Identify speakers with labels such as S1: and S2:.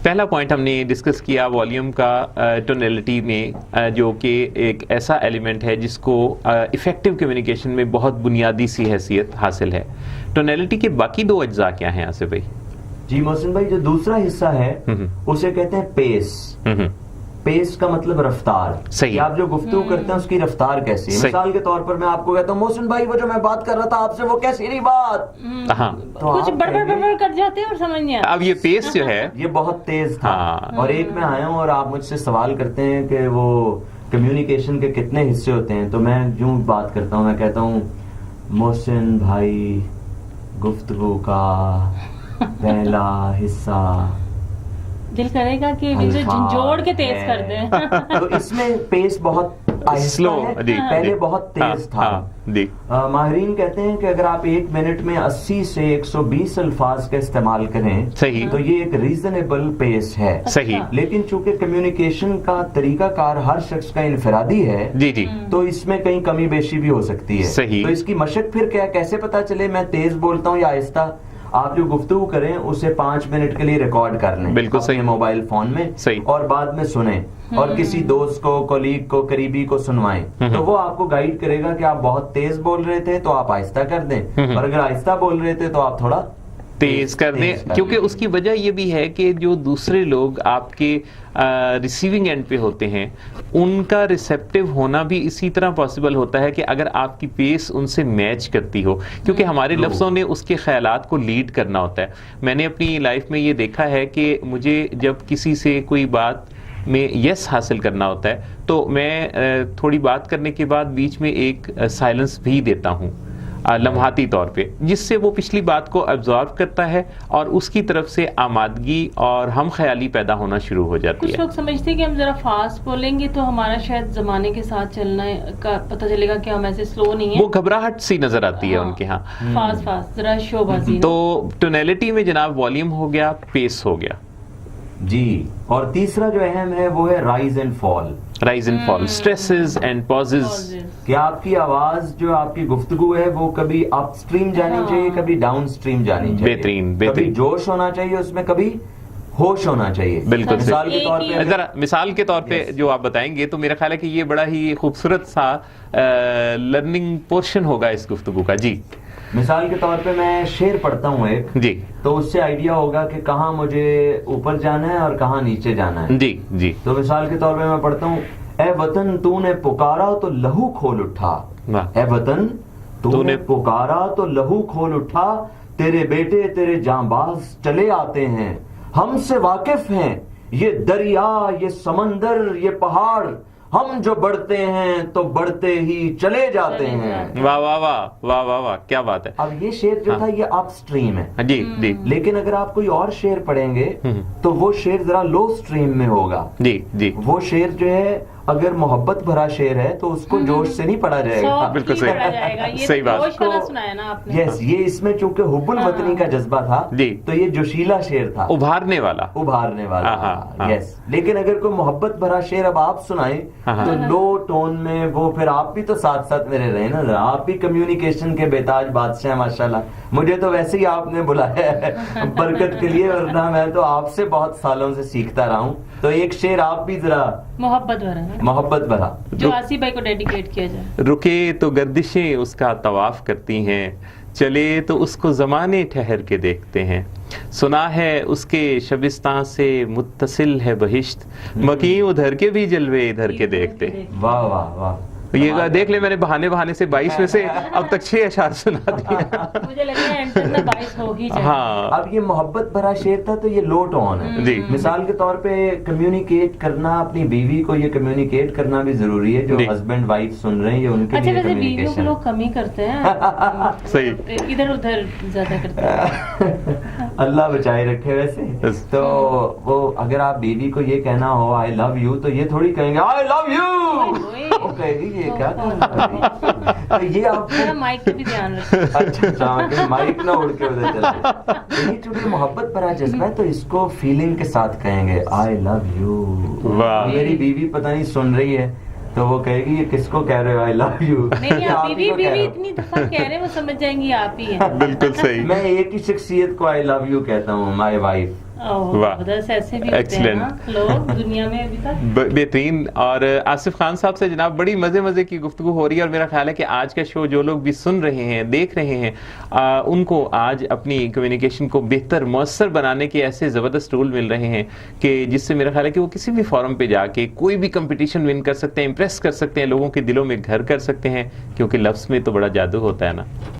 S1: پہلا پوائنٹ ہم نے ڈسکس کیا والیوم کا ٹونیلٹی میں، جو کہ ایک ایسا ایلیمنٹ ہے جس کو افیکٹو کمیونیکیشن میں بہت بنیادی سی حیثیت حاصل ہے. ٹونیلٹی کے باقی دو اجزاء کیا ہیں آصف بھائی؟
S2: جی محسن بھائی، جو دوسرا حصہ ہے اسے کہتے ہیں پیس. پیس کا مطلب رفتار.
S1: صحیح.
S2: آپ جو گفتگو کرتے ہیں اس کی رفتار کیسی ہے. مثال کے طور پر میں آپ کو کہتا ہوں محسن بھائی وہ جو میں بات کر رہا تھا آپ سے وہ کیسی رہی بات،
S3: کچھ بڑبڑ کر جاتے ہیں اور سمجھ نہیں آتا.
S1: اب یہ پیس جو ہے
S2: یہ بہت تیز تھا. اور ایک میں آیا ہوں اور آپ مجھ سے سوال کرتے ہیں کہ وہ کمیونیکیشن کے کتنے حصے ہوتے ہیں، تو میں یوں بات کرتا ہوں، میں کہتا ہوں محسن بھائی گفتگو کا پہلا حصہ.
S3: دل کرے گا کہ جھنجھوڑ کے تیز کر دیں.
S2: تو اس میں پیس بہت
S1: سلو،
S2: پہلے بہت تیز تھا. ماہرین کہتے ہیں کہ اگر آپ 1 منٹ میں 80 سے 120 الفاظ کا استعمال کریں تو یہ ایک ریزنیبل پیس ہے.
S1: صحیح.
S2: لیکن چونکہ کمیونیکیشن کا طریقہ کار ہر شخص کا انفرادی ہے تو اس میں کہیں کمی بیشی بھی ہو سکتی ہے. تو اس کی مشق پھر کیسے پتا چلے میں تیز بولتا ہوں یا آہستہ؟ آپ جو گفتگو کریں اسے 5 منٹ کے لیے ریکارڈ کر لیں اپنے موبائل فون میں اور بعد میں سنیں اور کسی دوست کو، کولیگ کو، قریبی کو سنوائیں تو وہ آپ کو گائیڈ کرے گا کہ آپ بہت تیز بول رہے تھے تو آپ آہستہ کر دیں، اور اگر آہستہ بول رہے تھے تو آپ تھوڑا
S1: تیز کر دیں. کیونکہ اس کی وجہ یہ بھی ہے کہ جو دوسرے لوگ آپ کے ریسیونگ اینڈ پہ ہوتے ہیں ان کا ریسیپٹیو ہونا بھی اسی طرح پاسبل ہوتا ہے کہ اگر آپ کی پیس ان سے میچ کرتی ہو، کیونکہ ہمارے لفظوں نے اس کے خیالات کو لیڈ کرنا ہوتا ہے. میں نے اپنی لائف میں یہ دیکھا ہے کہ مجھے جب کسی سے کوئی بات میں یس حاصل کرنا ہوتا ہے تو میں تھوڑی بات کرنے کے بعد بیچ میں ایک سائلنس بھی دیتا ہوں لمحاتی طور پہ، جس سے وہ پچھلی بات کو ایبزارب کرتا ہے اور اس کی طرف سے آمادگی اور ہم خیالی پیدا ہونا شروع ہو جاتی ہے.
S3: کچھ لوگ سمجھتے ہیں کہ ہم ذرا فاسٹ بولیں گے تو ہمارا شاید زمانے کے ساتھ چلنا کا پتہ چلے گا کہ ہم ایسے سلو نہیں ہیں،
S1: وہ گھبراہٹ سی نظر آتی ہے ان کے ہاں.
S3: فاسٹ ذرا شو بازی.
S1: تو ٹونیلٹی میں جناب والیوم ہو گیا، پیس ہو گیا.
S2: جی. اور تیسرا جو اہم ہے وہ ہے rise and fall.
S1: Rise and fall, stresses and pauses.
S2: کہ آپ کی آواز جو آپ کی گفتگو ہے وہ کبھی اپ سٹریم جانی چاہیے، کبھی ڈاؤن سٹریم جانی چاہیے.
S1: بہترین
S2: کبھی جوش ہونا چاہیے اس میں، کبھی ہوش ہونا چاہیے.
S1: بالکل.
S2: مثال کے طور پہ
S1: ذرا مثال کے طور پہ جو آپ بتائیں گے تو میرا خیال ہے کہ یہ بڑا ہی خوبصورت سا لرننگ پورشن ہوگا اس گفتگو کا. جی.
S2: مثال کے طور پہ میں شعر پڑھتا ہوں ایک،
S1: جی،
S2: تو اس سے آئیڈیا ہوگا کہ کہاں مجھے اوپر جانا ہے اور کہاں نیچے جانا ہے.
S1: جی جی.
S2: تو مثال کے طور پہ میں پڑھتا ہوں، اے وطن تو نے پکارا تو لہو کھول اٹھا. اے وطن تو نے پکارا تو لہو کھول اٹھا، تیرے بیٹے تیرے جانباز چلے آتے ہیں، ہم سے واقف ہیں یہ دریا، یہ سمندر، یہ پہاڑ، ہم جو بڑھتے ہیں تو بڑھتے ہی چلے جاتے ہیں.
S1: واہ واہ واہ واہ واہ واہ، کیا بات ہے.
S2: اب یہ شعر جو تھا یہ اپ سٹریم ہے.
S1: جی جی.
S2: لیکن اگر آپ کوئی اور شعر پڑھیں گے تو وہ شعر ذرا لو سٹریم میں ہوگا.
S1: جی جی.
S2: وہ شعر جو ہے اگر محبت بھرا شعر ہے تو اس کو جوش سے نہیں پڑھا جائے گا.
S1: بالکل صحیح، صحیح بات.
S2: یس، یہ اس میں چونکہ حب الوطنی کا جذبہ تھا تو یہ جوشیلا شعر تھا، ابھارنے والا. یس. لیکن اگر کوئی محبت بھرا شعر اب آپ سنائیں تو لو ٹون میں، وہ پھر آپ بھی تو ساتھ ساتھ میرے رہے نا، آپ بھی کمیونیکیشن کے بےتاج بادشاہ ہیں ماشاءاللہ. مجھے تو ویسے ہی آپ نے بلایا ہے برکت کے لیے، ورنہ میں تو آپ سے بہت سالوں سے سیکھتا رہا ہوں. تو ایک شعر آپ بھی ذرا محبت بھرا
S3: جو آصف بھائی کو ڈیڈیکیٹ کیا جائے.
S1: رکے تو گردشیں اس کا طواف کرتی ہیں، چلے تو اس کو زمانے ٹھہر کے دیکھتے ہیں، سنا ہے اس کے شبستان سے متصل ہے بہشت، مکیں ادھر کے بھی جلوے ادھر کے دیکھتے.
S2: واہ واہ واہ.
S1: یہ دیکھ لیں میں نے بہانے سے 22 میں سے اب تک 6 اشعار سنا دیے.
S3: مجھے لگ رہا ہے انٹر میں 22 ہو ہی جائے.
S1: ہاں.
S2: اب یہ محبت بھرا شعر تھا تو یہ لو ٹون ہے.
S1: جی.
S2: مثال کے طور پہ کمیونیکیٹ کرنا، اپنی بیوی کو یہ کمیونیکیٹ کرنا بھی ضروری ہے. جو ہسبینڈ وائف سن رہے ہیں یہ ان کے لیے
S3: کمیونیکیشن. بیویوں کو لوگ کم ہی کرتے ہیں،
S1: صحیح،
S3: ادھر ادھر زیادہ کرتے ہیں.
S2: اللہ بچائے رکھے. ویسے تو وہ اگر آپ بیوی کو یہ کہنا ہو آئی لو یو تو یہ تھوڑی کہیں گے آئی لو یو، وہ کہے گی یہ کیا کرنا. یہ آپ
S3: مائک پہ بھی دھیان رکھیں.
S2: اچھا، مائک نہ اڑ کے ادھر چلے. یہ چونکہ محبت بھرا جذبہ ہے تو اس کو فیلنگ کے ساتھ کہیں گے آئی لو یو. میری بیوی پتہ نہیں سن رہی ہے تو وہ کہے گی یہ کس کو کہہ رہے ہو آئی لو یو.
S3: نہیں، بیوی اتنی دفعہ کہہ رہے وہ سمجھ جائیں گی آپ ہی ہیں.
S1: بالکل صحیح.
S2: میں ایک ہی شخصیت کو آئی لو یو کہتا ہوں، مائی وائف.
S1: ایکسلنٹ،
S3: دنیا میں ابھی تک
S1: بہترین. اور آصف خان صاحب سے جناب بڑی مزے کی گفتگو ہو رہی ہے، اور میرا خیال ہے کہ آج کا شو جو لوگ بھی سن رہے ہیں، دیکھ رہے ہیں، ان کو آج اپنی کمیونیکیشن کو بہتر مؤثر بنانے کے ایسے زبردست ٹول مل رہے ہیں کہ جس سے میرا خیال ہے کہ وہ کسی بھی فورم پہ جا کے کوئی بھی کمپٹیشن ون کر سکتے ہیں، امپریس کر سکتے ہیں، لوگوں کے دلوں میں گھر کر سکتے ہیں، کیونکہ لفظ میں تو بڑا جادو ہوتا ہے نا.